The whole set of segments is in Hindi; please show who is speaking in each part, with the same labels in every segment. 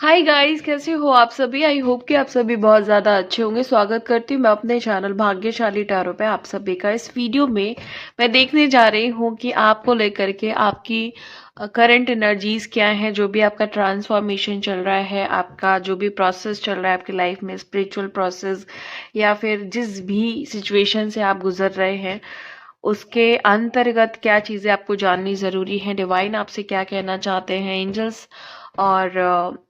Speaker 1: हाय गाइस, कैसे हो आप सभी। आई होप कि आप सभी बहुत ज़्यादा अच्छे होंगे। स्वागत करती हूँ मैं अपने चैनल भाग्यशाली टैरो पे आप सभी का। इस वीडियो में मैं देखने जा रही हूँ कि आपको लेकर के आपकी करंट एनर्जीज क्या है, जो भी आपका ट्रांसफॉर्मेशन चल रहा है, आपका जो भी प्रोसेस चल रहा है आपकी लाइफ में, स्पिरिचुअल प्रोसेस या फिर जिस भी सिचुएशन से आप गुजर रहे हैं, उसके अंतर्गत क्या चीज़ें आपको जाननी ज़रूरी है, डिवाइन आपसे क्या कहना चाहते हैं, एंजल्स और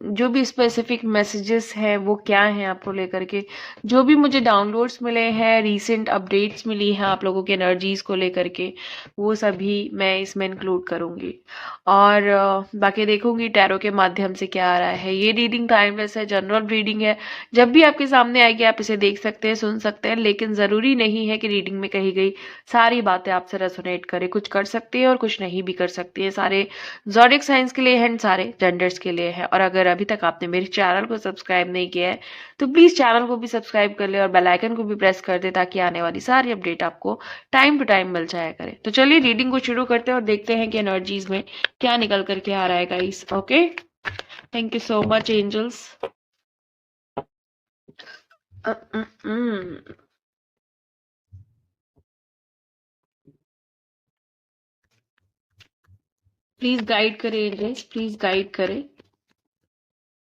Speaker 1: जो भी स्पेसिफिक मैसेजेस हैं वो क्या हैं आपको लेकर के। जो भी मुझे डाउनलोड्स मिले हैं, रीसेंट अपडेट्स मिली हैं आप लोगों के एनर्जीज को लेकर के, वो सभी मैं इसमें इंक्लूड करूंगी और बाकी देखूंगी टैरो के माध्यम से क्या आ रहा है। ये रीडिंग टाइमलेस है, जनरल रीडिंग है। जब भी आपके सामने आएगी आप इसे देख सकते हैं, सुन सकते हैं, लेकिन ज़रूरी नहीं है कि रीडिंग में कही गई सारी बातें आपसे रेजोनेट करे। कुछ कर सकती है और कुछ नहीं भी कर सकती है। सारे ज़ोडिक साइंस के लिए है, सारे जेंडर्स के लिए है। और अगर अभी तक आपने मेरे चैनल को सब्सक्राइब नहीं किया है तो प्लीज़ चैनल को भी सब्सक्राइब कर ले और बेल आइकन को भी प्रेस कर दे, ताकि आने वाली सारी अपडेट आपको टाइम टू टाइम मिल जाया करे। तो चलिए रीडिंग को शुरू करते हैं और देखते हैं कि एनर्जीज में क्या निकल करके आ रहा है guys. Okay, thank you so much angels. Please guide करें एंजल्स, प्लीज गाइड करें।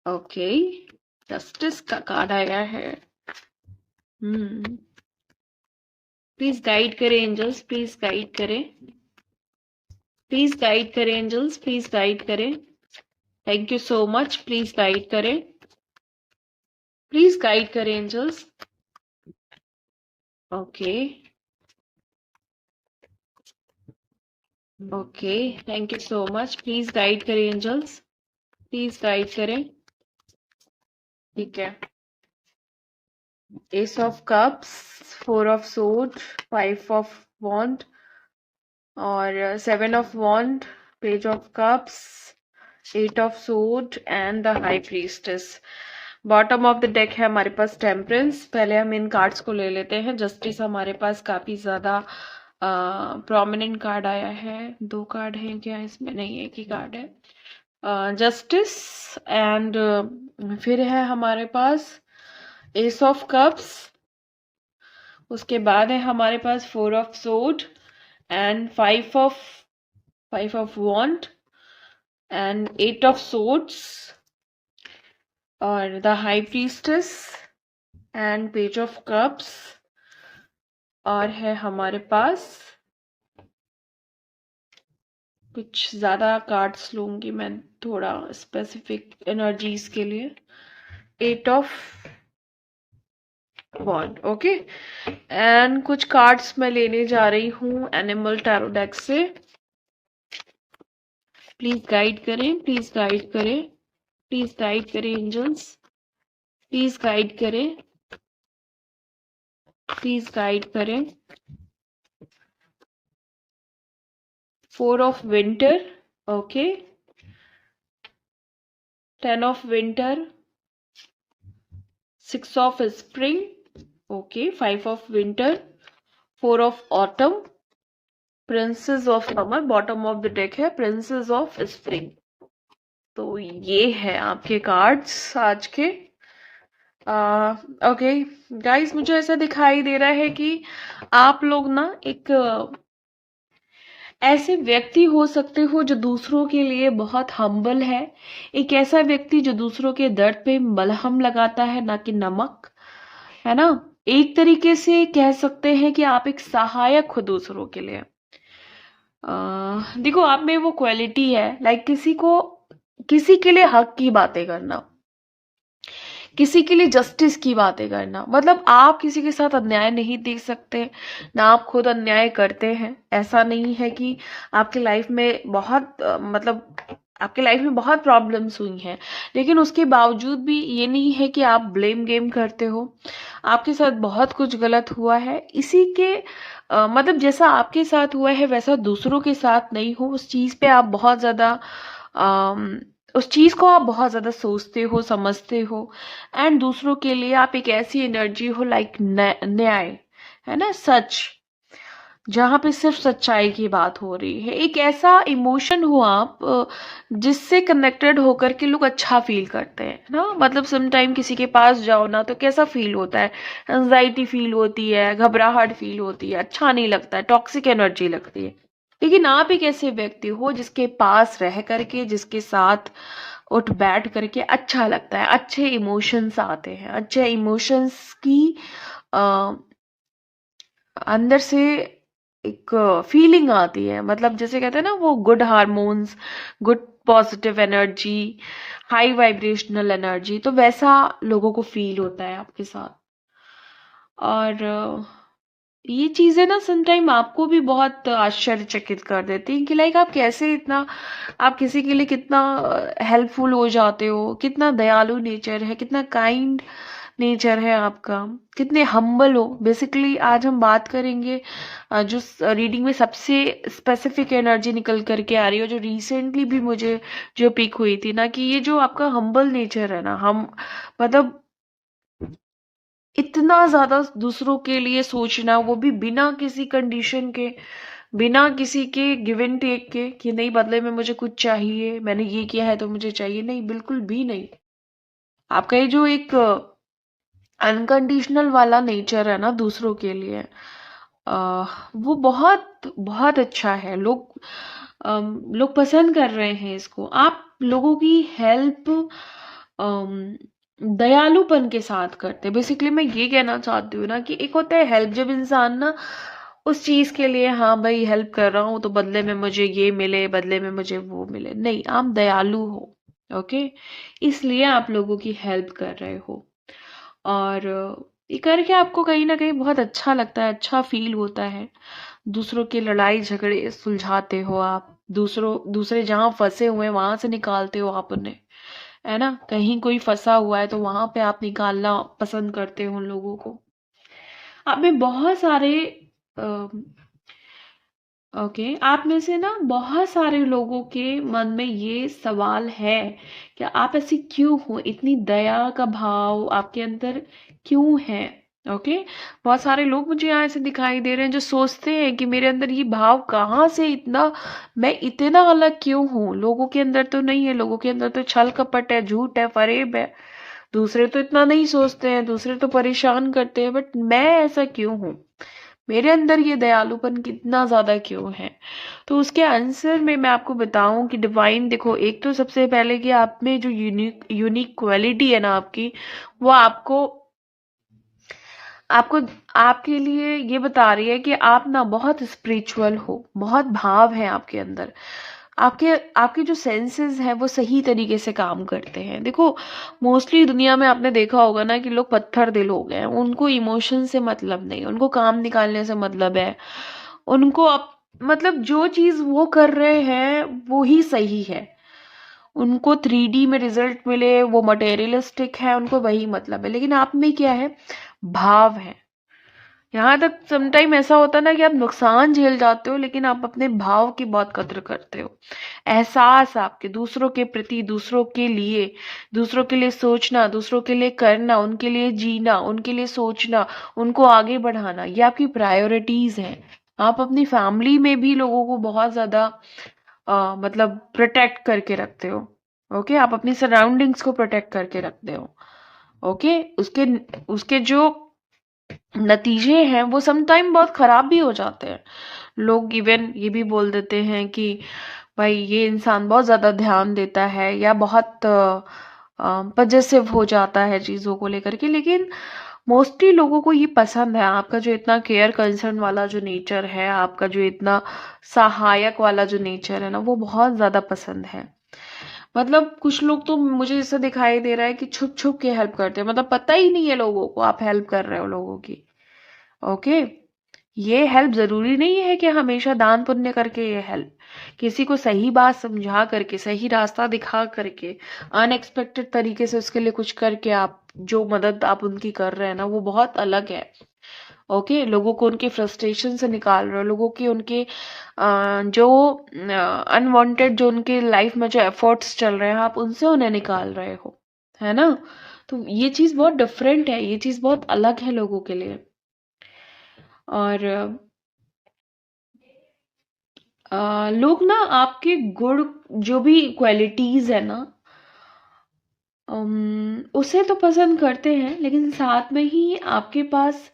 Speaker 1: ओके, जस्टिस का कार्ड आया है। प्लीज गाइड करें एंजल्स, प्लीज गाइड करें, प्लीज गाइड करें एंजल्स, प्लीज गाइड करें। Thank you so much, please guide करें, प्लीज गाइड करें angels. Okay okay, thank you so much, please guide करें एंजल्स, प्लीज गाइड करें। ठीक है, ace of cups, four of सोड, फाइव ऑफ वॉन्ड और seven of wand, page of cups, eight of sword and the high priestess. Bottom of the deck है हमारे पास टेम्परेंस। पहले हम इन कार्ड्स को ले लेते हैं। जस्टिस हमारे पास काफी ज्यादा प्रोमिनेंट कार्ड आया है। दो कार्ड हैं क्या इसमें? नहीं, एक ही कार्ड है, जस्टिस। एंड फिर है हमारे पास एस ऑफ कप्स। उसके बाद है हमारे पास four of sword and five of wand and eight of swords और the high priestess and page of cups. और है हमारे पास, कुछ ज्यादा कार्ड्स लूंगी मैं थोड़ा स्पेसिफिक एनर्जीज के लिए, eight of wand. Okay, and कुछ कार्ड्स मैं लेने जा रही हूँ एनिमल टैरो डेक से। प्लीज गाइड करें, प्लीज गाइड करें, प्लीज गाइड करें एंजल्स, प्लीज गाइड करें, प्लीज गाइड करें। Four of winter, okay, ten of winter, six of spring, okay, five of winter, four of autumn, princess of summer. Bottom of the deck है प्रिंसेस ऑफ स्प्रिंग। तो ये है आपके कार्ड्स आज के। ओके गाइस, मुझे ऐसा दिखाई दे रहा है कि आप लोग ना एक ऐसे व्यक्ति हो सकते हो जो दूसरों के लिए बहुत हम्बल है। एक ऐसा व्यक्ति जो दूसरों के दर्द पे मलहम लगाता है, ना कि नमक, है ना। एक तरीके से कह सकते हैं कि आप एक सहायक हो दूसरों के लिए। देखो, आप में वो क्वालिटी है, लाइक किसी के लिए हक की बातें करना, किसी के लिए जस्टिस की बातें करना। मतलब आप किसी के साथ अन्याय नहीं देख सकते, ना आप खुद अन्याय करते हैं। ऐसा नहीं है कि आपके लाइफ में बहुत मतलब आपके लाइफ में बहुत प्रॉब्लम्स हुई हैं, लेकिन उसके बावजूद भी ये नहीं है कि आप ब्लेम गेम करते हो। आपके साथ बहुत कुछ गलत हुआ है, इसी के मतलब जैसा आपके साथ हुआ है वैसा दूसरों के साथ नहीं हो। उस चीज पे आप बहुत ज्यादा उस चीज को आप बहुत ज्यादा सोचते हो, समझते हो। एंड दूसरों के लिए आप एक ऐसी एनर्जी हो, लाइक न्याय, है ना, सच। जहाँ पे सिर्फ सच्चाई की बात हो रही है। एक ऐसा इमोशन हो आप जिससे कनेक्टेड होकर के लोग अच्छा फील करते हैं ना। मतलब सम टाइम किसी के पास जाओ ना तो कैसा फील होता है, एंजाइटी फील होती है, घबराहट फील होती है, अच्छा नहीं लगता है, टॉक्सिक एनर्जी लगती है। लेकिन आप एक ऐसे व्यक्ति हो जिसके पास रह करके, जिसके साथ उठ बैठ करके अच्छा लगता है, अच्छे इमोशंस आते हैं, अच्छे इमोशंस की अ, अंदर से एक फीलिंग आती है। मतलब जैसे कहते हैं ना वो good hormones, good positive energy, high vibrational energy, तो वैसा लोगों को फील होता है आपके साथ। और ये चीजें ना समटाइम आपको भी बहुत आश्चर्यचकित कर देती हैं कि लाइक आप कैसे इतना, आप किसी के लिए कितना हेल्पफुल हो जाते हो, कितना दयालु नेचर है, कितना काइंड नेचर है आपका, कितने हम्बल हो। बेसिकली आज हम बात करेंगे जो रीडिंग में सबसे स्पेसिफिक एनर्जी निकल करके आ रही है, जो रिसेंटली भी मुझे जो पिक हुई थी ना, कि ये जो आपका हम्बल नेचर है ना, हम मतलब इतना ज्यादा दूसरों के लिए सोचना, वो भी बिना किसी कंडीशन के, बिना किसी के गिव एंड टेक के, कि नहीं बदले में मुझे कुछ चाहिए, मैंने ये किया है तो मुझे चाहिए, नहीं, बिल्कुल भी नहीं। आपका ये जो एक अनकंडीशनल वाला नेचर है ना दूसरों के लिए, वो बहुत बहुत अच्छा है। लोग पसंद कर रहे हैं इसको। आप लोगों की हेल्प दयालुपन के साथ करते हैं। बेसिकली मैं ये कहना चाहती हूँ ना कि एक होता है हेल्प, जब इंसान ना उस चीज के लिए, हाँ भाई हेल्प कर रहा हूँ तो बदले में मुझे ये मिले, बदले में मुझे वो मिले, नहीं, आप दयालु हो। ओके, इसलिए आप लोगों की हेल्प कर रहे हो। और ये करके आपको कहीं ना कहीं बहुत अच्छा लगता है, अच्छा फील होता है। दूसरों की लड़ाई झगड़े सुलझाते हो आप, दूसरे जहां फंसे हुए हैं वहां से निकालते हो आप उन्हें, है ना। कहीं कोई फंसा हुआ है तो वहां पे आप निकालना पसंद करते हो उन लोगों को। आप में बहुत सारे ओके, आप में से ना बहुत सारे लोगों के मन में ये सवाल है कि आप ऐसे क्यों हो, इतनी दया का भाव आपके अंदर क्यों है। ओके, बहुत सारे लोग मुझे यहाँ ऐसे दिखाई दे रहे हैं जो सोचते हैं कि मेरे अंदर ये भाव कहाँ से, इतना मैं इतना अलग क्यों हूँ, लोगों के अंदर तो नहीं है, लोगों के अंदर तो छल कपट है, झूठ है, फरेब है, दूसरे तो इतना नहीं सोचते हैं, दूसरे तो परेशान करते हैं, बट मैं ऐसा क्यों हूँ, मेरे अंदर ये दयालुपन कितना ज्यादा क्यों है। तो उसके आंसर में मैं आपको बताऊं कि डिवाइन, देखो, एक तो सबसे पहले कि आप में जो यूनिक यूनिक क्वालिटी है ना आपकी, वो आपको आपको आपके लिए ये बता रही है कि आप ना बहुत स्पिरिचुअल हो, बहुत भाव है आपके अंदर। आपके आपके जो सेंसेस हैं वो सही तरीके से काम करते हैं। देखो, मोस्टली दुनिया में आपने देखा होगा ना कि लोग पत्थर दिल हो गए हैं, उनको इमोशन से मतलब नहीं, उनको काम निकालने से मतलब है। उनको मतलब जो चीज वो कर रहे हैं वो ही सही है, उनको 3D में रिजल्ट मिले, वो मटेरियलिस्टिक है, उनको वही मतलब है। लेकिन आप में क्या है, भाव है। यहाँ तक समटाइम ऐसा होता है ना कि आप नुकसान झेल जाते हो लेकिन आप अपने भाव की बहुत कद्र करते हो। एहसास आपके दूसरों के प्रति, दूसरों के लिए सोचना, दूसरों के लिए करना, उनके लिए जीना, उनके लिए सोचना, उनको आगे बढ़ाना, ये आपकी प्रायोरिटीज हैं। आप अपनी फैमिली में भी लोगों को बहुत ज्यादा मतलब प्रोटेक्ट करके रखते हो। ओके, आप अपनी सराउंडिंग्स को प्रोटेक्ट करके रखते हो। ओके, उसके उसके जो नतीजे हैं वो सम टाइम बहुत खराब भी हो जाते हैं। लोग इवन ये भी बोल देते हैं कि भाई ये इंसान बहुत ज्यादा ध्यान देता है या बहुत पजेसिव हो जाता है चीजों को लेकर के। लेकिन मोस्टली लोगों को ये पसंद है, आपका जो इतना केयर कंसर्न वाला जो नेचर है, आपका जो इतना सहायक वाला जो नेचर है ना, वो बहुत ज्यादा पसंद है। मतलब कुछ लोग तो मुझे ऐसा दिखाई दे रहा है कि छुप छुप के हेल्प करते हैं, मतलब पता ही नहीं है लोगों को आप हेल्प कर रहे हो लोगों की। ओके, ये हेल्प जरूरी नहीं है कि हमेशा दान पुण्य करके ये हेल्प, किसी को सही बात समझा करके, सही रास्ता दिखा करके, अनएक्सपेक्टेड तरीके से उसके लिए कुछ करके, आप जो मदद आप उनकी कर रहे हैं ना, वो बहुत अलग है। ओके, लोगों को उनके फ्रस्ट्रेशन से निकाल रहे हो, लोगों की उनके जो अनवांटेड जो उनके लाइफ में जो एफर्ट्स चल रहे हैं, आप उनसे उन्हें निकाल रहे हो, है ना। तो ये चीज बहुत डिफरेंट है, ये चीज बहुत अलग है लोगों के लिए। और लोग ना आपके गुड जो भी क्वालिटीज है ना, उसे तो पसंद करते हैं, लेकिन साथ में ही आपके पास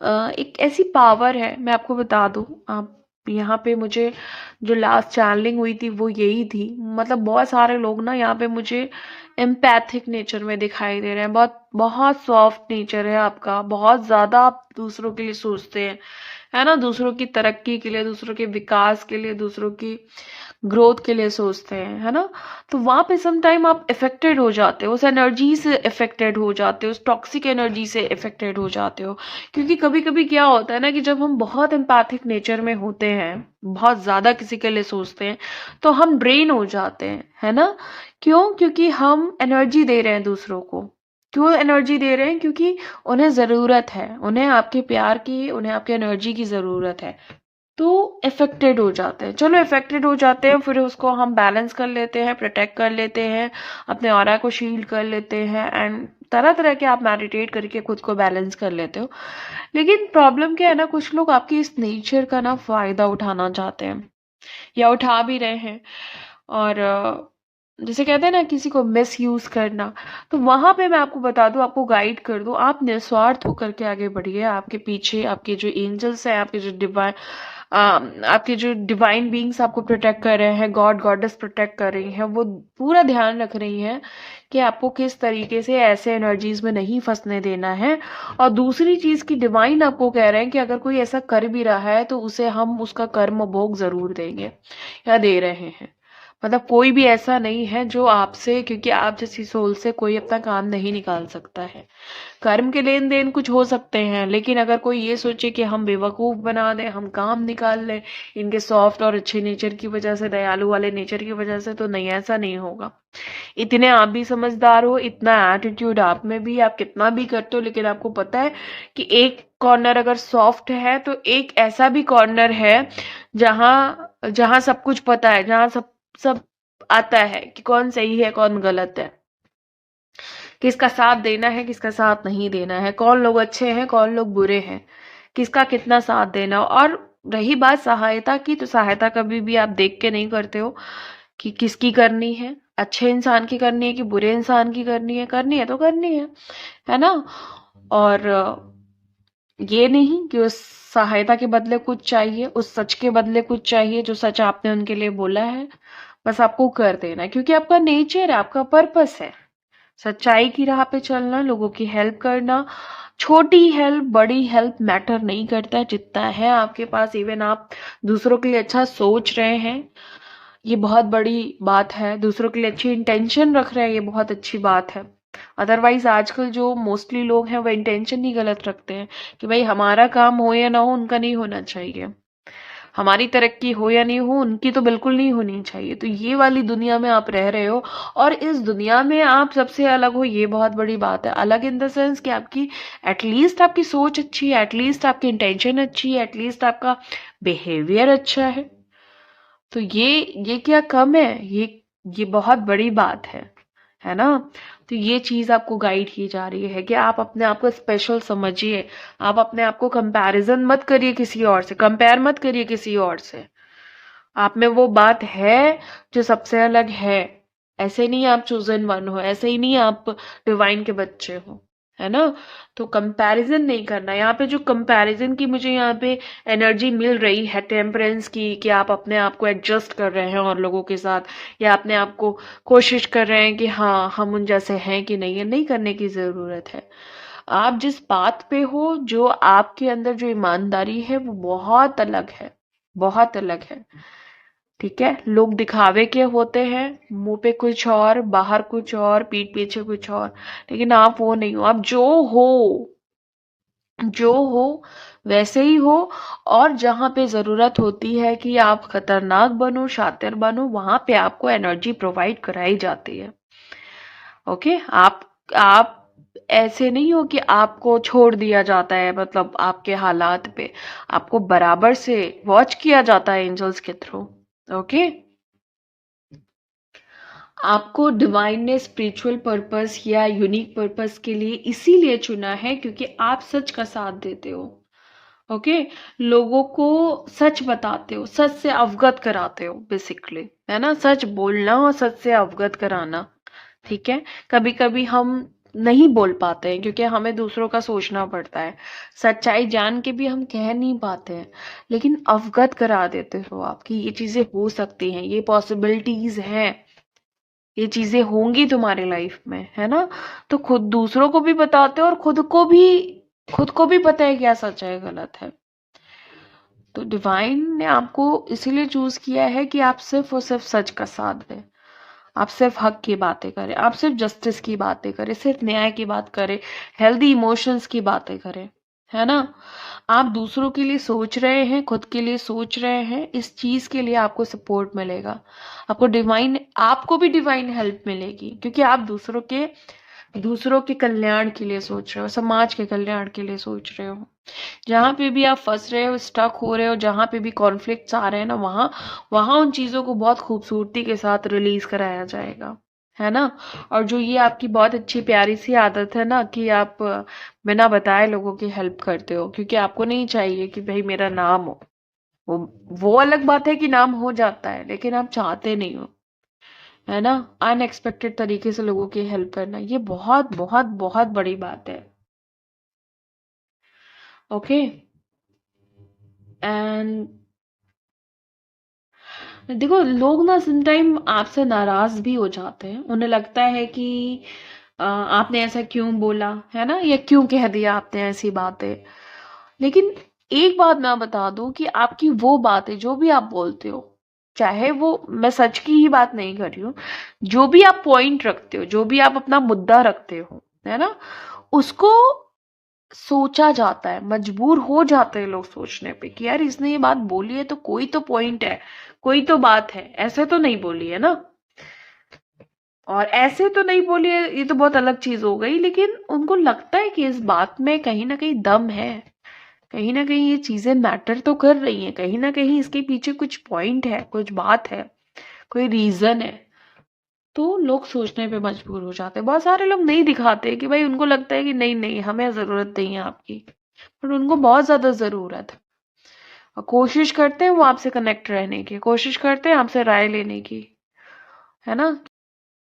Speaker 1: एक ऐसी पावर है। मैं आपको बता दूं, आप यहाँ पे मुझे जो लास्ट चैनलिंग हुई थी वो यही थी। मतलब बहुत सारे लोग ना यहाँ पे मुझे एम्पैथिक नेचर में दिखाई दे रहे हैं। बहुत बहुत सॉफ्ट नेचर है आपका, बहुत ज्यादा आप दूसरों के लिए सोचते हैं, है ना, दूसरों की तरक्की के लिए, दूसरों के विकास के लिए, दूसरों की ग्रोथ के लिए सोचते हैं, है ना। तो वहां पे सम टाइम आप इफेक्टेड हो जाते हो, उस एनर्जी से इफेक्टेड हो जाते हो, उस टॉक्सिक एनर्जी से इफेक्टेड हो जाते हो। क्योंकि कभी कभी क्या होता है ना कि जब हम बहुत एम्पैथिक नेचर में होते हैं, बहुत ज्यादा किसी के लिए सोचते हैं, तो हम ड्रेन हो जाते हैं, है ना। क्यों? क्योंकि हम एनर्जी दे रहे हैं दूसरों को। क्यों एनर्जी दे रहे हैं? क्योंकि उन्हें जरूरत है, उन्हें आपके प्यार की, उन्हें आपकी एनर्जी की जरूरत है। तो इफेक्टेड हो जाते हैं। चलो इफेक्टेड हो जाते हैं, फिर उसको हम बैलेंस कर लेते हैं, प्रोटेक्ट कर लेते हैं, अपने ऑरा को शील्ड कर लेते हैं, एंड तरह तरह के आप मेडिटेट करके खुद को बैलेंस कर लेते हो। लेकिन प्रॉब्लम क्या है ना, कुछ लोग आपकी इस नेचर का ना फायदा उठाना चाहते हैं, या उठा भी रहे हैं। और जैसे कहते हैं ना, किसी को मिस यूज करना। तो वहां पे मैं आपको बता दूं, आपको गाइड कर दूं, आप निस्वार्थ होकर के आगे बढ़िए। आपके पीछे आपके जो एंजल्स हैं, आपके जो डिवाइन बीइंग्स आपको प्रोटेक्ट कर रहे हैं, गॉड गॉडेस प्रोटेक्ट कर रही हैं, वो पूरा ध्यान रख रही हैं कि आपको किस तरीके से ऐसे एनर्जीज में नहीं फंसने देना है। और दूसरी चीज की डिवाइन आपको कह रहे हैं कि अगर कोई ऐसा कर भी रहा है तो उसे हम उसका कर्म भोग जरूर देंगे, या दे रहे हैं। मतलब कोई भी ऐसा नहीं है जो आपसे, क्योंकि आप जैसी सोल से कोई अपना काम नहीं निकाल सकता है। कर्म के लेन देन कुछ हो सकते हैं, लेकिन अगर कोई ये सोचे कि हम बेवकूफ बना दें, हम काम निकाल लें इनके सॉफ्ट और अच्छे नेचर की वजह से, दयालु वाले नेचर की वजह से, तो नहीं, ऐसा नहीं होगा। इतने आप भी समझदार हो, इतना एटीट्यूड आप में भी, आप कितना भी करते हो, लेकिन आपको पता है कि एक कॉर्नर अगर सॉफ्ट है तो एक ऐसा भी कॉर्नर है जहां जहां सब कुछ पता है, जहां सब सब आता है कि कौन सही है कौन गलत है, किसका साथ देना है किसका साथ नहीं देना है, कौन लोग अच्छे हैं कौन लोग बुरे हैं, किसका कितना साथ देना। और रही बात सहायता की, तो सहायता कभी भी आप देख के नहीं करते हो कि किसकी करनी है, अच्छे इंसान की करनी है कि बुरे इंसान की करनी है तो करनी है ना। और ये नहीं कि उस सहायता के बदले कुछ चाहिए, उस सच के बदले कुछ चाहिए, जो सच आपने उनके लिए बोला है बस आपको कर देना है, क्योंकि आपका नेचर है, आपका पर्पस है सच्चाई की राह पे चलना, लोगों की हेल्प करना। छोटी हेल्प बड़ी हेल्प मैटर नहीं करता है, जितना है आपके पास, इवन आप दूसरों के लिए अच्छा सोच रहे हैं, ये बहुत बड़ी बात है। दूसरों के लिए अच्छी इंटेंशन रख रहे हैं, ये बहुत अच्छी बात है। अदरवाइज आजकल जो मोस्टली लोग हैं वो इंटेंशन ही गलत रखते हैं कि भाई हमारा काम हो या ना हो, उनका नहीं होना चाहिए, हमारी तरक्की हो या नहीं हो, उनकी तो बिल्कुल नहीं होनी चाहिए। तो ये वाली दुनिया में आप रह रहे हो, और इस दुनिया में आप सबसे अलग हो, ये बहुत बड़ी बात है। अलग इन द सेंस कि आपकी एटलीस्ट आपकी सोच अच्छी है, एटलीस्ट आपकी इंटेंशन अच्छी है, एटलीस्ट आपका बिहेवियर अच्छा है। तो ये क्या कम है? ये बहुत बड़ी बात है ना। तो ये चीज आपको गाइड की जा रही है कि आप अपने आप को स्पेशल समझिए। आप अपने आप को कंपैरिजन मत करिए किसी और से, कंपेयर मत करिए किसी और से। आप में वो बात है जो सबसे अलग है। ऐसे नहीं आप चूजन वन हो, ऐसे ही नहीं आप डिवाइन के बच्चे हो, है ना। तो कंपैरिजन नहीं करना। यहाँ पे जो कंपैरिजन की मुझे यहाँ पे एनर्जी मिल रही है, टेम्परेंस की, कि आप अपने आप को एडजस्ट कर रहे हैं और लोगों के साथ, या अपने आप को कोशिश कर रहे हैं कि हाँ हम उन जैसे हैं कि नहीं है, नहीं करने की जरूरत है। आप जिस बात पे हो, जो आपके अंदर जो ईमानदारी है, वो बहुत अलग है, बहुत अलग है। ठीक है, लोग दिखावे के होते हैं, मुंह पे कुछ और, बाहर कुछ और, पीठ पीछे कुछ और, लेकिन आप वो नहीं हो। आप जो हो वैसे ही हो। और जहां पे जरूरत होती है कि आप खतरनाक बनो, शातिर बनो, वहां पे आपको एनर्जी प्रोवाइड कराई जाती है। ओके, आप ऐसे नहीं हो कि आपको छोड़ दिया जाता है, मतलब आपके हालात पे आपको बराबर से वॉच किया जाता है एंजल्स के थ्रू। ओके, आपको डिवाइन ने स्पिरिचुअल पर्पस या यूनिक पर्पस के लिए इसीलिए चुना है क्योंकि आप सच का साथ देते हो। ओके। लोगों को सच बताते हो, सच से अवगत कराते हो बेसिकली, है ना। सच बोलना और सच से अवगत कराना, ठीक है। कभी कभी हम नहीं बोल पाते हैं क्योंकि हमें दूसरों का सोचना पड़ता है, सच्चाई जान के भी हम कह नहीं पाते हैं, लेकिन अवगत करा देते हो आप कि ये चीजें हो सकती हैं, ये पॉसिबिलिटीज हैं, ये चीजें होंगी तुम्हारी लाइफ में, है ना। तो खुद दूसरों को भी बताते हो और खुद को भी पता है क्या सच है गलत है। तो डिवाइन ने आपको इसीलिए चूज किया है कि आप सिर्फ और सिर्फ सच का साथ दें, आप सिर्फ हक की बातें करें, आप सिर्फ जस्टिस की बातें करें, सिर्फ न्याय की बात करें, हेल्दी इमोशंस की बातें करें, है ना। आप दूसरों के लिए सोच रहे हैं, खुद के लिए सोच रहे हैं, इस चीज के लिए आपको सपोर्ट मिलेगा। आपको भी डिवाइन हेल्प मिलेगी क्योंकि आप दूसरों के कल्याण के लिए सोच रहे हो, समाज के कल्याण के लिए सोच रहे हो। जहां पे भी आप फंस रहे हो, स्टक हो रहे हो, जहां पे भी कॉन्फ्लिक्ट्स आ रहे हैं ना, वहां वहां उन चीजों को बहुत खूबसूरती के साथ रिलीज कराया जाएगा, है ना। और जो ये आपकी बहुत अच्छी प्यारी सी आदत है ना कि आप बिना बताए लोगों की हेल्प करते हो, क्योंकि आपको नहीं चाहिए कि भाई मेरा नाम हो। वो वो अलग बात है कि नाम हो जाता है, लेकिन आप चाहते नहीं हो, है ना। अनएक्सपेक्टेड तरीके से लोगों की हेल्प करना, ये बहुत बहुत बहुत बड़ी बात है। ओके। एंड देखो, लोग ना सम टाइम आपसे नाराज भी हो जाते हैं, उन्हें लगता है कि आपने ऐसा क्यों बोला, है ना, या क्यों कह दिया आपने ऐसी बातें। लेकिन एक बात मैं बता दूं कि आपकी वो बातें जो भी आप बोलते हो, चाहे वो, मैं सच की ही बात नहीं कर रही हूँ, जो भी आप पॉइंट रखते हो, जो भी आप अपना मुद्दा रखते हो, है ना, उसको सोचा जाता है, मजबूर हो जाते हैं लोग सोचने पे कि यार इसने ये बात बोली है तो कोई तो पॉइंट है, कोई तो बात है, ऐसे तो नहीं बोली है ना। और ऐसे तो नहीं बोली है, ये तो बहुत अलग चीज हो गई, लेकिन उनको लगता है कि इस बात में कहीं ना कहीं दम है, कहीं ना कहीं ये चीजें मैटर तो कर रही हैं, कहीं ना कहीं इसके पीछे कुछ पॉइंट है, कुछ बात है, कोई रीजन है। तो लोग सोचने पे मजबूर हो जाते हैं। बहुत सारे लोग नहीं दिखाते कि भाई, उनको लगता है कि नहीं नहीं, हमें जरूरत नहीं है आपकी, पर उनको बहुत ज्यादा जरूरत है। और कोशिश करते हैं वो आपसे कनेक्ट रहने की, कोशिश करते हैं आपसे राय लेने की, है ना,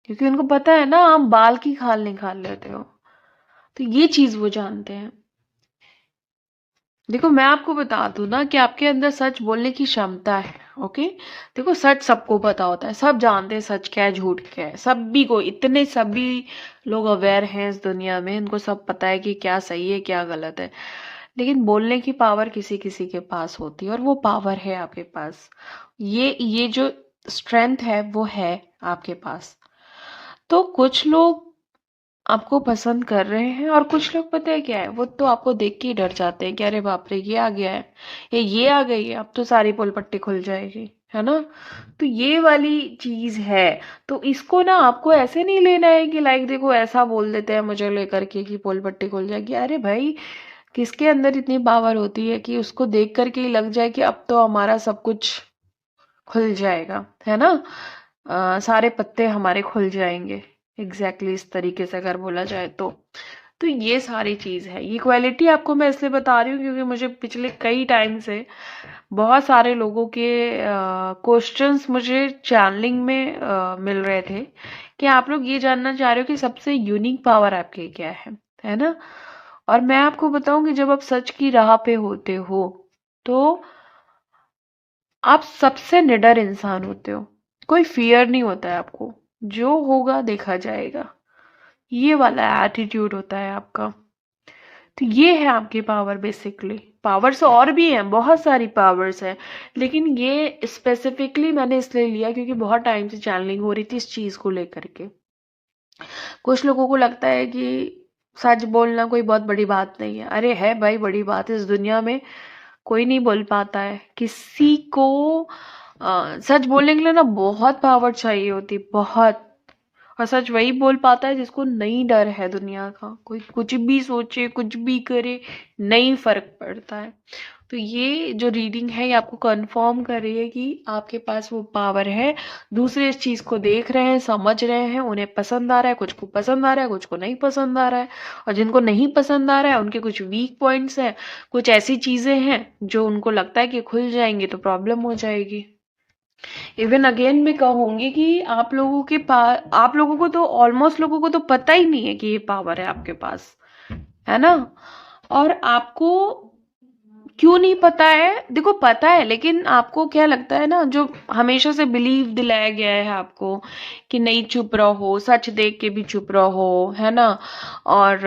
Speaker 1: क्योंकि उनको पता है ना आप बाल की खाल निकाल लेते हो। तो ये चीज वो जानते हैं। देखो, मैं आपको बता दूं ना कि आपके अंदर सच बोलने की क्षमता है। ओके। देखो, सच सबको पता होता है, सब जानते हैं सच क्या है, झूठ क्या है, सभी को, इतने सभी लोग अवेयर हैं इस दुनिया में, इनको सब पता है कि क्या सही है क्या गलत है। लेकिन बोलने की पावर किसी किसी के पास होती है, और वो पावर है आपके पास। ये जो स्ट्रेंथ है वो है आपके पास। तो कुछ लोग आपको पसंद कर रहे हैं, और कुछ लोग पता है क्या है, वो तो आपको देख के ही डर जाते हैं कि अरे बाप रे, ये आ गया है, ये आ गई है, अब तो सारी पोल पट्टी खुल जाएगी, है ना। तो ये वाली चीज है। तो इसको ना आपको ऐसे नहीं लेना है कि लाइक देखो ऐसा बोल देते हैं मुझे लेकर के कि पोल पट्टी खुल जाएगी। अरे भाई, किसके अंदर इतनी पावर होती है कि उसको देख करके ही लग जाए कि अब तो हमारा सब कुछ खुल जाएगा, है ना। सारे पत्ते हमारे खुल जाएंगे, इस तरीके से अगर बोला जाए तो ये सारी चीज है। ये क्वालिटी आपको मैं इसलिए बता रही हूँ क्योंकि मुझे पिछले कई टाइम से बहुत सारे लोगों के क्वेश्चंस मुझे चैनलिंग में मिल रहे थे कि आप लोग ये जानना चाह रहे हो कि सबसे यूनिक पावर आपके क्या है ना। और मैं आपको बताऊं कि जब आप सच की राह पे होते हो तो आप सबसे निडर इंसान होते हो, कोई फियर नहीं होता है आपको, जो होगा देखा जाएगा, ये वाला एटीट्यूड होता है आपका। तो ये है आपकी पावर बेसिकली। पावर्स और भी हैं, बहुत सारी पावर्स हैं, लेकिन ये स्पेसिफिकली मैंने इसलिए लिया क्योंकि बहुत टाइम से चैनलिंग हो रही थी इस चीज को लेकर के। कुछ लोगों को लगता है कि सच बोलना कोई बहुत बड़ी बात नहीं है। अरे है भाई, बड़ी बात है। इस दुनिया में कोई नहीं बोल पाता है, किसी को सच बोलने के लिए ना बहुत पावर चाहिए होती, बहुत। और सच वही बोल पाता है जिसको नहीं डर है दुनिया का, कोई कुछ भी सोचे कुछ भी करे, नहीं फर्क पड़ता है। तो ये जो रीडिंग है ये आपको कंफर्म कर रही है कि आपके पास वो पावर है। दूसरे इस चीज को देख रहे हैं, समझ रहे हैं, उन्हें पसंद आ रहा है, कुछ को पसंद आ रहा है, कुछ को नहीं पसंद आ रहा है। और जिनको नहीं पसंद आ रहा है उनके कुछ वीक पॉइंट्स हैं, कुछ ऐसी चीजें हैं जो उनको लगता है कि खुल जाएंगी तो प्रॉब्लम हो जाएगी। इवन अगेन मैं कहूंगी कि आप लोगों के पास, आप लोगों को तो ऑलमोस्ट लोगों को तो पता ही नहीं है कि ये पावर है आपके पास, है ना। और आपको क्यों नहीं पता है, देखो पता है, लेकिन आपको क्या लगता है ना, जो हमेशा से बिलीव दिलाया गया है आपको कि नहीं चुप रहो, सच देख के भी चुप रहो, है ना। और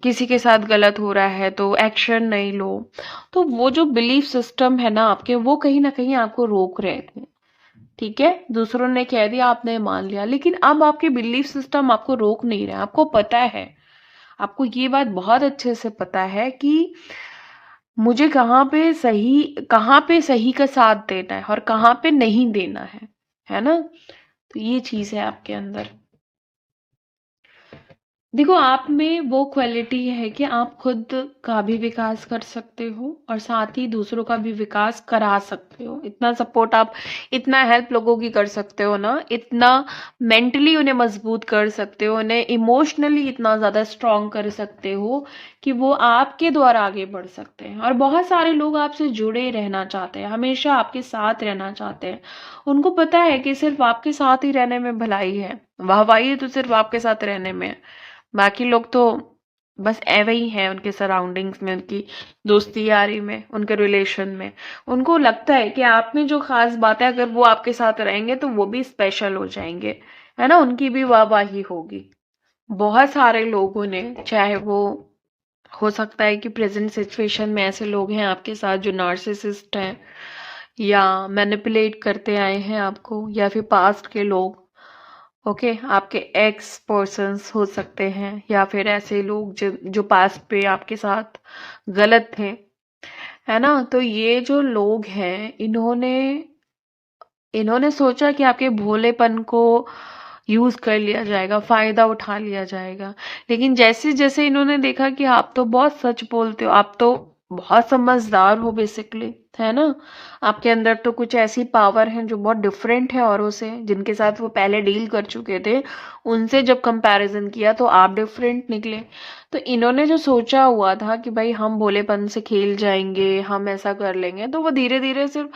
Speaker 1: किसी के साथ गलत हो रहा है तो एक्शन नहीं लो। तो वो जो बिलीफ सिस्टम है ना आपके, वो कहीं ना कहीं आपको रोक रहे थे। ठीक है, दूसरों ने कह दिया, आपने मान लिया, लेकिन अब आपके बिलीफ सिस्टम आपको रोक नहीं रहे। आपको पता है, आपको ये बात बहुत अच्छे से पता है कि मुझे कहाँ पे सही का साथ देना है और कहाँ पे नहीं देना है ना। तो ये चीज है आपके अंदर। देखो, आप में वो क्वालिटी है कि आप खुद का भी विकास कर सकते हो और साथ ही दूसरों का भी विकास करा सकते हो। इतना सपोर्ट आप, इतना हेल्प लोगों की कर सकते हो ना, इतना मेंटली उन्हें मजबूत कर सकते हो, उन्हें इमोशनली इतना ज्यादा स्ट्रांग कर सकते हो कि वो आपके द्वारा आगे बढ़ सकते हैं। और बहुत सारे लोग आपसे जुड़े रहना चाहते हैं, हमेशा आपके साथ रहना चाहते हैं। उनको पता है कि सिर्फ आपके साथ ही रहने में भलाई है, वाहवाही तो सिर्फ आपके साथ रहने में है। बाकी लोग तो बस ऐवे ही हैं, उनके सराउंडिंग्स में, उनकी दोस्ती यारी में, उनके रिलेशन में। उनको लगता है कि आप में जो खास बात है, अगर वो आपके साथ रहेंगे तो वो भी स्पेशल हो जाएंगे, है ना, उनकी भी वाहवाही होगी। बहुत सारे लोगों ने, चाहे वो हो सकता है कि प्रेजेंट सिचुएशन में ऐसे लोग हैं आपके साथ जो नार्सिसिस्ट हैं या मैनिपुलेट करते आए हैं आपको, या फिर पास्ट के लोग, ओके, आपके एक्स पर्सन्स हो सकते हैं, या फिर ऐसे लोग जो पास्ट पे आपके साथ गलत थे, है ना। तो ये जो लोग हैं, इन्होंने इन्होंने सोचा कि आपके भोलेपन को यूज कर लिया जाएगा, फायदा उठा लिया जाएगा। लेकिन जैसे जैसे इन्होंने देखा कि आप तो बहुत सच बोलते हो, आप तो बहुत समझदार हो बेसिकली, है ना, आपके अंदर तो कुछ ऐसी पावर है जो बहुत डिफरेंट है औरों से, जिनके साथ वो पहले डील कर चुके थे, उनसे जब कंपैरिजन किया तो आप डिफरेंट निकले। तो इन्होंने जो सोचा हुआ था कि भाई हम भोलेपन से खेल जाएंगे, हम ऐसा कर लेंगे, तो वो धीरे धीरे सिर्फ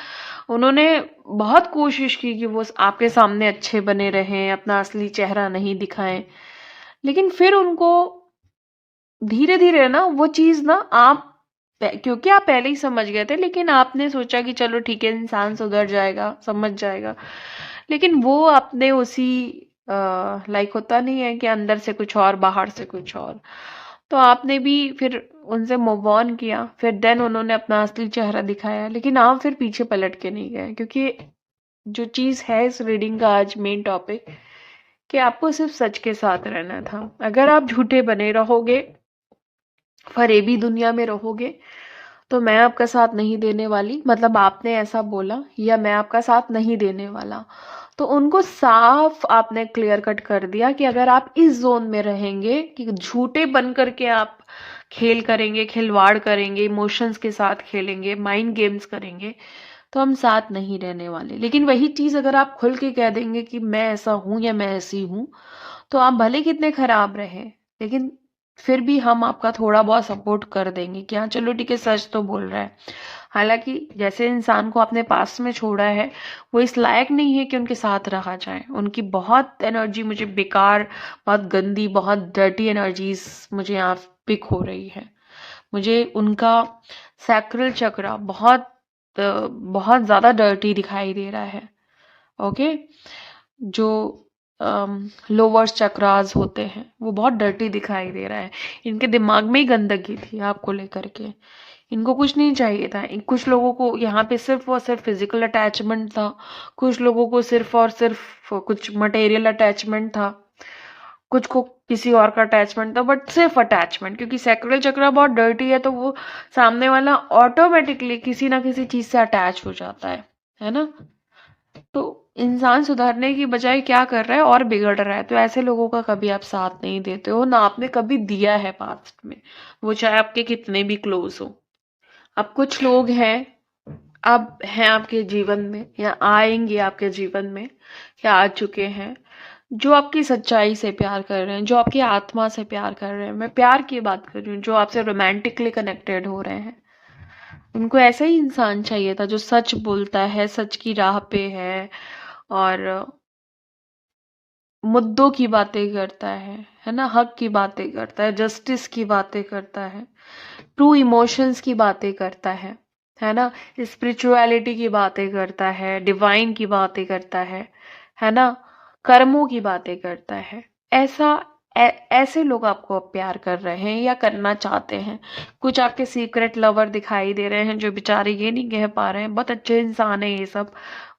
Speaker 1: उन्होंने बहुत कोशिश की कि वो आपके सामने अच्छे बने रहें, अपना असली चेहरा नहीं दिखाएं। लेकिन फिर उनको धीरे धीरे ना वो चीज ना, आप क्योंकि आप पहले ही समझ गए थे, लेकिन आपने सोचा कि चलो ठीक है, इंसान सुधर जाएगा, समझ जाएगा। लेकिन वो आपने उसी लाइक होता नहीं है कि अंदर से कुछ और बाहर से कुछ और, तो आपने भी फिर उनसे मूव ऑन किया। फिर देन उन्होंने अपना असली चेहरा दिखाया, लेकिन आप फिर पीछे पलट के नहीं गए, क्योंकि जो चीज है इस रीडिंग का आज मेन टॉपिक, कि आपको सिर्फ सच के साथ रहना था। अगर आप झूठे बने रहोगे, फरेबी दुनिया में रहोगे, तो मैं आपका साथ नहीं देने वाली, मतलब आपने ऐसा बोला, या मैं आपका साथ नहीं देने वाला। तो उनको साफ आपने क्लियर कट कर दिया कि अगर आप इस जोन में रहेंगे कि झूठे बन करके आप खेल करेंगे, खिलवाड़ करेंगे, इमोशंस के साथ खेलेंगे, माइंड गेम्स करेंगे, तो हम साथ नहीं रहने वाले। लेकिन वही चीज अगर आप खुल के कह देंगे कि मैं ऐसा हूं या मैं ऐसी हूं, तो आप भले कितने खराब रहे, लेकिन फिर भी हम आपका थोड़ा बहुत सपोर्ट कर देंगे कि हाँ चलो ठीक है, सच तो बोल रहा है। हालांकि जैसे इंसान को आपने पास में छोड़ा है, वो इस लायक नहीं है कि उनके साथ रहा जाए। उनकी बहुत एनर्जी मुझे बेकार, बहुत गंदी, बहुत डर्टी एनर्जीज मुझे यहाँ पिक हो रही है। मुझे उनका सैक्रल चक्रा बहुत ज्यादा डर्टी दिखाई दे रहा है। ओके, जो लोअर्स चक्रास होते हैं वो बहुत डर्टी दिखाई दे रहा है। इनके दिमाग में ही गंदगी थी आपको लेकर के, इनको कुछ नहीं चाहिए था। कुछ लोगों को यहाँ पे सिर्फ और सिर्फ फिजिकल अटैचमेंट था, कुछ लोगों को सिर्फ और सिर्फ कुछ मटेरियल अटैचमेंट था, कुछ को किसी और का अटैचमेंट था, बट सिर्फ अटैचमेंट। क्योंकि सैक्रल चक्र बहुत डर्टी है, तो वो सामने वाला ऑटोमेटिकली किसी ना किसी चीज से अटैच हो जाता है ना। तो इंसान सुधारने की बजाय क्या कर रहा है, और बिगड़ रहा है। तो ऐसे लोगों का कभी आप साथ नहीं देते हो, ना आपने कभी दिया है पास्ट में, वो चाहे आपके कितने भी क्लोज हो। अब कुछ लोग हैं, अब हैं आपके जीवन में या आएंगे आपके जीवन में या आ चुके हैं, जो आपकी सच्चाई से प्यार कर रहे हैं, जो आपकी आत्मा से प्यार कर रहे हैं। मैं प्यार की बात कर रही हूँ, जो आपसे रोमांटिकली कनेक्टेड हो रहे हैं। उनको ऐसा ही इंसान चाहिए था जो सच बोलता है, सच की राह पे है, और मुद्दों की बातें करता है ना, हक की बातें करता है, जस्टिस की बातें करता है, ट्रू इमोशंस की बातें करता है ना, स्पिरिचुअलिटी की बातें करता है, डिवाइन की बातें करता है ना, कर्मों की बातें करता है। ऐसा ऐसे लोग आपको अब प्यार कर रहे हैं या करना चाहते हैं। कुछ आपके सीक्रेट लवर दिखाई दे रहे हैं जो बेचारे ये नहीं कह पा रहे हैं, बहुत अच्छे इंसान है ये सब,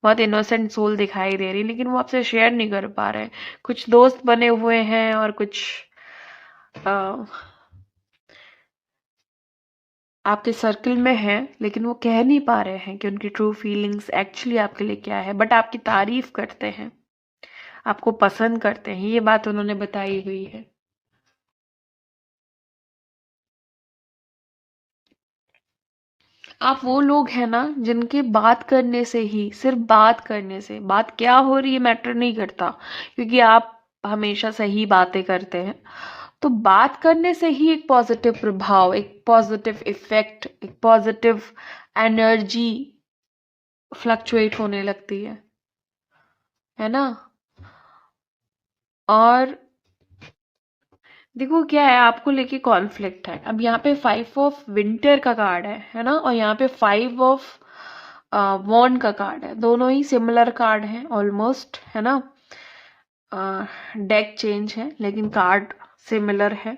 Speaker 1: बहुत इनोसेंट सोल दिखाई दे रही, लेकिन वो आपसे शेयर नहीं कर पा रहे हैं। कुछ दोस्त बने हुए हैं और कुछ आपके सर्कल में है, लेकिन वो कह नहीं पा रहे हैं कि उनकी ट्रू फीलिंग्स एक्चुअली आपके लिए क्या है, बट आपकी तारीफ करते हैं, आपको पसंद करते हैं, ये बात उन्होंने बताई हुई है। आप वो लोग हैं ना जिनके बात करने से ही, सिर्फ बात करने से, बात क्या हो रही है मैटर नहीं करता, क्योंकि आप हमेशा सही बातें करते हैं। तो बात करने से ही एक पॉजिटिव प्रभाव, एक पॉजिटिव इफेक्ट, एक पॉजिटिव एनर्जी फ्लक्चुएट होने लगती है ना। और देखो क्या है, आपको लेके कॉन्फ्लिक्ट है। अब यहाँ पे 5 ऑफ विंटर का कार्ड है ना, और यहाँ पे 5 ऑफ वॉन्ड का कार्ड है। दोनों ही सिमिलर कार्ड हैं ऑलमोस्ट, है ना। डेक चेंज है लेकिन कार्ड सिमिलर है।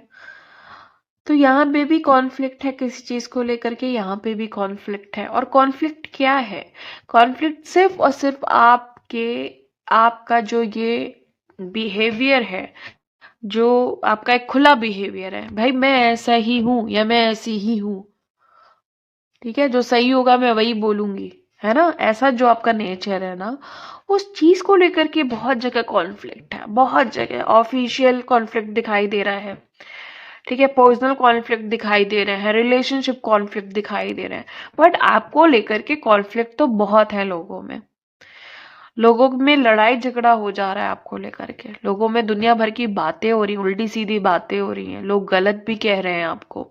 Speaker 1: तो यहाँ पे भी कॉन्फ्लिक्ट है किसी चीज को लेकर के, यहाँ पे भी कॉन्फ्लिक्ट है। और कॉन्फ्लिक्ट क्या है? कॉन्फ्लिक्ट सिर्फ और सिर्फ आपका जो ये बिहेवियर है, जो आपका एक खुला बिहेवियर है, भाई मैं ऐसा ही हूं या मैं ऐसी ही हूं, ठीक है, जो सही होगा मैं वही बोलूंगी, है ना, ऐसा जो आपका नेचर है ना, उस चीज को लेकर के बहुत जगह कॉन्फ्लिक्ट है, बहुत जगह ऑफिशियल कॉन्फ्लिक्ट दिखाई दे रहा है, ठीक है, पर्सनल कॉन्फ्लिक्ट दिखाई दे रहे हैं, रिलेशनशिप कॉन्फ्लिक्ट दिखाई दे रहे हैं। बट आपको लेकर के कॉन्फ्लिक्ट तो बहुत है लोगों में, लोगों में लड़ाई झगड़ा हो जा रहा है आपको लेकर के, लोगों में दुनिया भर की बातें हो रही, उल्टी सीधी बातें हो रही हैं, लोग गलत भी कह रहे हैं आपको।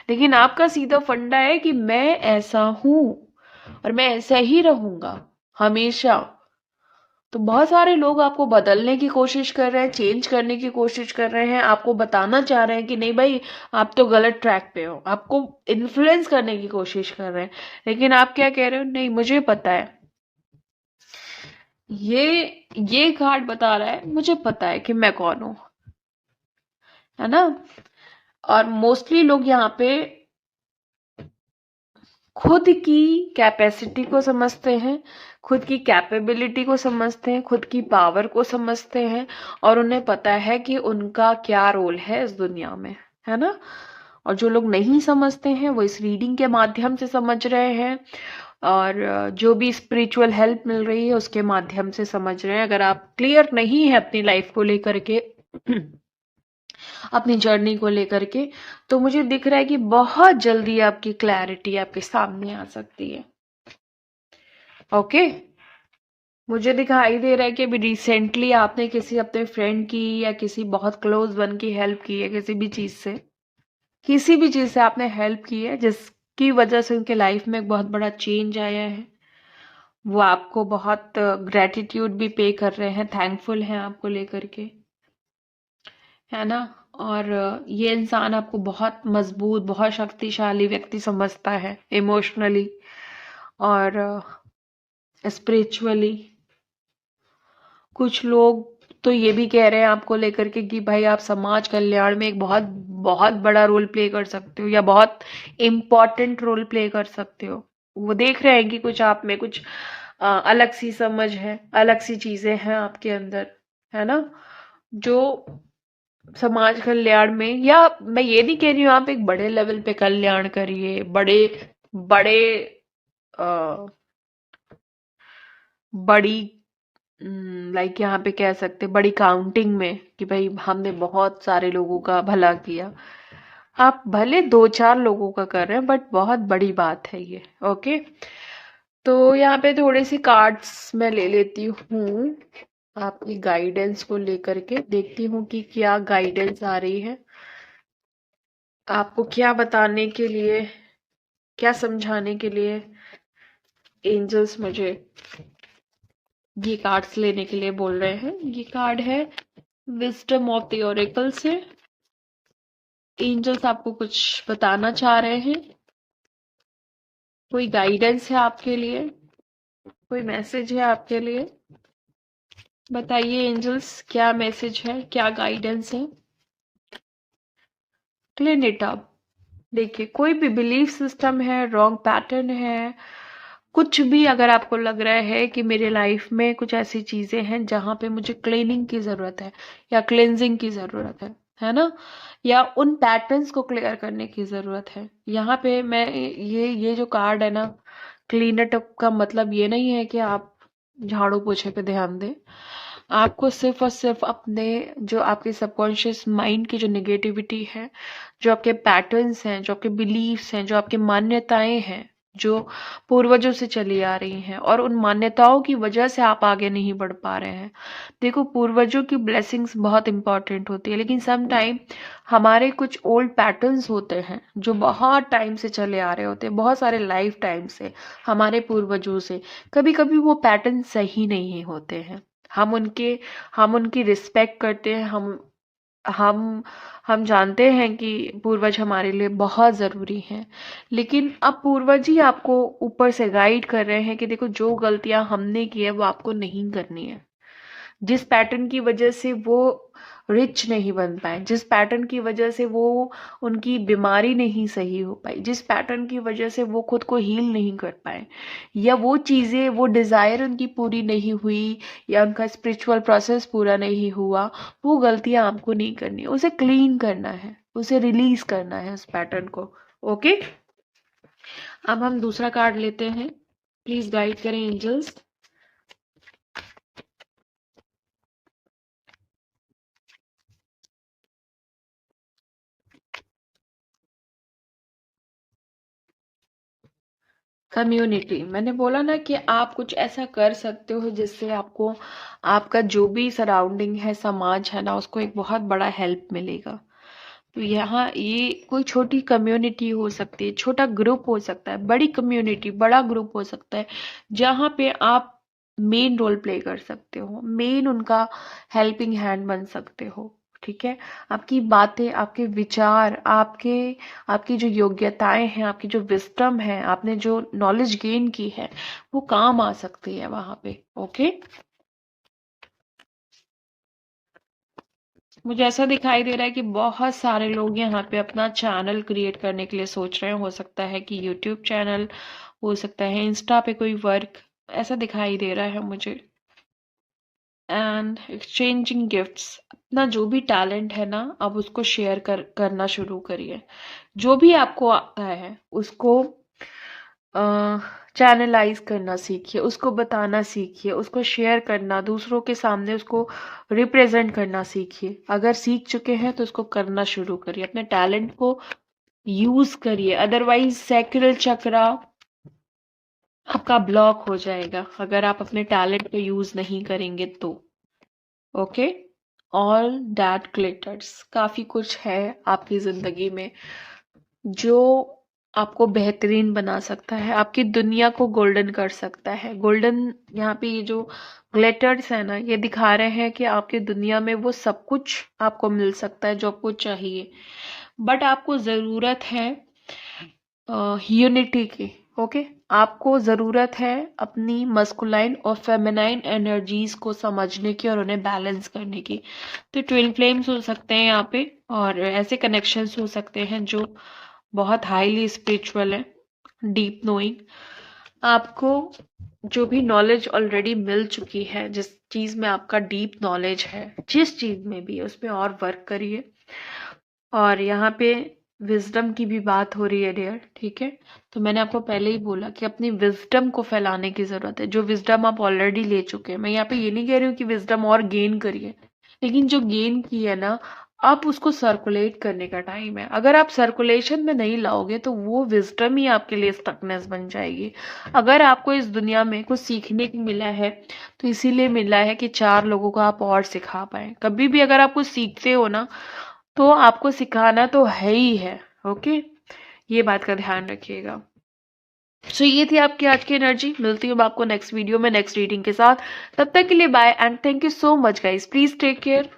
Speaker 1: लेकिन आपका सीधा फंडा है कि मैं ऐसा हूं और मैं ऐसा ही रहूंगा हमेशा। तो बहुत सारे लोग आपको बदलने की कोशिश कर रहे हैं, चेंज करने की कोशिश कर रहे हैं, आपको बताना चाह रहे हैं कि नहीं भाई आप तो गलत ट्रैक पे हो, आपको इन्फ्लुएंस करने की कोशिश कर रहे हैं। लेकिन आप क्या कह रहे हो? नहीं, मुझे पता है, ये कार्ड बता रहा है, मुझे पता है कि मैं कौन हूं, है ना। और मोस्टली लोग यहाँ पे खुद की कैपेसिटी को समझते हैं, खुद की कैपेबिलिटी को समझते हैं, खुद की पावर को समझते हैं, और उन्हें पता है कि उनका क्या रोल है इस दुनिया में, है ना। और जो लोग नहीं समझते हैं वो इस रीडिंग के माध्यम से समझ रहे हैं, और जो भी स्पिरिचुअल हेल्प मिल रही है उसके माध्यम से समझ रहे हैं। अगर आप क्लियर नहीं है अपनी लाइफ को लेकर के अपनी जर्नी को लेकर के, तो मुझे दिख रहा है कि बहुत जल्दी आपकी क्लैरिटी आपके सामने आ सकती है। ओके, मुझे दिखाई दे रहा है कि अभी रिसेंटली आपने किसी अपने फ्रेंड की या किसी बहुत क्लोज वन की हेल्प की है, किसी भी चीज से, किसी भी चीज से आपने हेल्प की है जिसकी वजह से उनके लाइफ में एक बहुत बड़ा चेंज आया है। वो आपको बहुत ग्रेटिट्यूड भी पे कर रहे हैं, थैंकफुल हैं आपको लेकर के, है ना। और ये इंसान आपको बहुत मजबूत, बहुत शक्तिशाली व्यक्ति समझता है, इमोशनली और स्पिरिचुअली। कुछ लोग तो ये भी कह रहे हैं आपको लेकर के कि भाई आप समाज कल्याण में एक बहुत बहुत बड़ा रोल प्ले कर सकते हो, या बहुत इम्पोर्टेंट रोल प्ले कर सकते हो। वो देख रहे हैं कि कुछ आप में कुछ अलग सी समझ है, अलग सी चीजें हैं आपके अंदर, है ना, जो समाज कल्याण में, या मैं ये नहीं कह रही हूँ आप एक बड़े लेवल पे कल्याण करिए, बड़े बड़े अ, बड़ी लाइक यहाँ पे कह सकते बड़ी काउंटिंग में कि भाई हमने बहुत सारे लोगों का भला किया। आप भले 2-4 लोगों का कर रहे हैं बट बहुत बड़ी बात है ये। ओके, तो यहाँ पे थोड़े से कार्ड्स मैं ले लेती हूँ आपकी गाइडेंस को लेकर के, देखती हूँ कि क्या गाइडेंस आ रही है आपको, क्या बताने के लिए, क्या समझाने के लिए एंजल्स मुझे ये कार्ड्स लेने के लिए बोल रहे हैं। ये कार्ड है विजडम ऑफ द ओरेकल से। एंजल्स आपको कुछ बताना चाह रहे हैं, कोई गाइडेंस है आपके लिए, कोई मैसेज है आपके लिए। बताइए एंजल्स, क्या मैसेज है, क्या गाइडेंस है। Clean it up. देखिए, कोई भी बिलीफ सिस्टम है, रॉन्ग पैटर्न है, कुछ भी अगर आपको लग रहा है कि मेरे लाइफ में कुछ ऐसी चीजें हैं जहां पे मुझे क्लीनिंग की जरूरत है या क्लेंजिंग की जरूरत है ना, या उन पैटर्न्स को क्लियर करने की जरूरत है। यहाँ पे मैं ये जो कार्ड है ना, क्लीन इट अप का मतलब ये नहीं है कि आप झाड़ू पोछे पे ध्यान दें। आपको सिर्फ और सिर्फ अपने जो आपके सबकॉन्शियस माइंड की जो नेगेटिविटी है, जो आपके पैटर्न्स हैं, जो आपके बिलीव्स हैं, जो आपकी मान्यताएं हैं, जो पूर्वजों से चली आ रही हैं, और उन मान्यताओं की वजह से आप आगे नहीं बढ़ पा रहे हैं। देखो, पूर्वजों की ब्लेसिंग्स बहुत इंपॉर्टेंट होती है, लेकिन सम टाइम हमारे कुछ ओल्ड पैटर्न्स होते हैं जो बहुत टाइम से चले आ रहे होते हैं, बहुत सारे लाइफ टाइम से, हमारे पूर्वजों से। कभी कभी वो पैटर्न सही नहीं होते हैं। हम उनकी रिस्पेक्ट करते हैं। हम हम जानते हैं कि पूर्वज हमारे लिए बहुत ज़रूरी हैं, लेकिन अब पूर्वज ही आपको ऊपर से गाइड कर रहे हैं कि देखो, जो गलतियां हमने की है वो आपको नहीं करनी है। जिस पैटर्न की वजह से वो रिच नहीं बन पाए, जिस पैटर्न की वजह से वो उनकी बीमारी नहीं सही हो पाई, जिस पैटर्न की वजह से वो खुद को हील नहीं कर पाए, या वो चीज़ें, वो डिज़ायर उनकी पूरी नहीं हुई, या उनका स्पिरिचुअल प्रोसेस पूरा नहीं हुआ, वो गलतियां आपको नहीं करनी है। उसे क्लीन करना है, उसे रिलीज करना है उस पैटर्न को। ओके, अब हम दूसरा कार्ड लेते हैं। प्लीज गाइड करें एंजल्स। कम्युनिटी, मैंने बोला ना कि आप कुछ ऐसा कर सकते हो जिससे आपको आपका जो भी सराउंडिंग है, समाज है ना, उसको एक बहुत बड़ा हेल्प मिलेगा। तो यहाँ ये कोई छोटी कम्युनिटी हो सकती है, छोटा ग्रुप हो सकता है, बड़ी कम्युनिटी, बड़ा ग्रुप हो सकता है, जहाँ पे आप मेन रोल प्ले कर सकते हो, मेन उनका हेल्पिंग हैंड बन सकते हो। ठीक है, आपकी बातें, आपके विचार, आपकी जो योग्यताएं हैं, आपकी जो विस्डम है, आपने जो नॉलेज गेन की है, वो काम आ सकती है वहां पे। ओके, मुझे ऐसा दिखाई दे रहा है कि बहुत सारे लोग यहाँ पे अपना चैनल क्रिएट करने के लिए सोच रहे हैं। हो सकता है कि यूट्यूब चैनल, हो सकता है इंस्टा पे कोई वर्क, ऐसा दिखाई दे रहा है मुझे। एंड एक्सचेंजिंग गिफ्ट्स, अपना जो भी टैलेंट है ना, अब उसको शेयर करना शुरू करिए। जो भी आपको आता है उसको चैनलाइज करना सीखिए, उसको बताना सीखिए, उसको शेयर करना, दूसरों के सामने उसको रिप्रेजेंट करना सीखिए। अगर सीख चुके हैं तो उसको करना शुरू करिए, अपने टैलेंट को यूज करिए। अदरवाइज सैक्रल चक्रा आपका ब्लॉक हो जाएगा अगर आप अपने टैलेंट को यूज नहीं करेंगे तो। ओके, ऑल दैट ग्लिटर्स, काफी कुछ है आपकी जिंदगी में जो आपको बेहतरीन बना सकता है, आपकी दुनिया को गोल्डन कर सकता है। गोल्डन, यहाँ पे ये जो ग्लिटर्स है ना, ये दिखा रहे हैं कि आपकी दुनिया में वो सब कुछ आपको मिल सकता है जो आपको चाहिए, बट आपको जरूरत है यूनिटी की। ओके, आपको ज़रूरत है अपनी मस्कुलाइन और फेमिनाइन एनर्जीज को समझने की और उन्हें बैलेंस करने की। तो ट्विन फ्लेम्स हो सकते हैं यहाँ पे, और ऐसे कनेक्शंस हो सकते हैं जो बहुत हाईली स्पिरिचुअल है, डीप नोइंग। आपको जो भी नॉलेज ऑलरेडी मिल चुकी है, जिस चीज में आपका डीप नॉलेज है, जिस चीज में भी, उसमें और वर्क करिए। और यहाँ पे विजडम की भी बात हो रही है डियर। ठीक है, तो मैंने आपको पहले ही बोला कि अपनी विजडम को फैलाने की जरूरत है, जो विजडम आप ऑलरेडी ले चुके हैं। मैं यहाँ पे ये नहीं कह रही हूँ कि विजडम और गेन करिए, लेकिन जो गेन की है ना, आप उसको सर्कुलेट करने का टाइम है। अगर आप सर्कुलेशन में नहीं लाओगे तो वो विजडम ही आपके लिए स्टकनेस बन जाएगी। अगर आपको इस दुनिया में कुछ सीखने को मिला है तो इसीलिए मिला है कि 4 लोगों को आप और सिखा पाए। कभी भी अगर आप कुछ सीखते हो ना तो आपको सिखाना तो है ही है। ओके, ये बात का ध्यान रखिएगा। सो ये थी आपकी आज की एनर्जी। मिलती हूँ मैं आपको नेक्स्ट वीडियो में नेक्स्ट रीडिंग के साथ। तब तक के लिए bye and thank you so much guys. Please take care.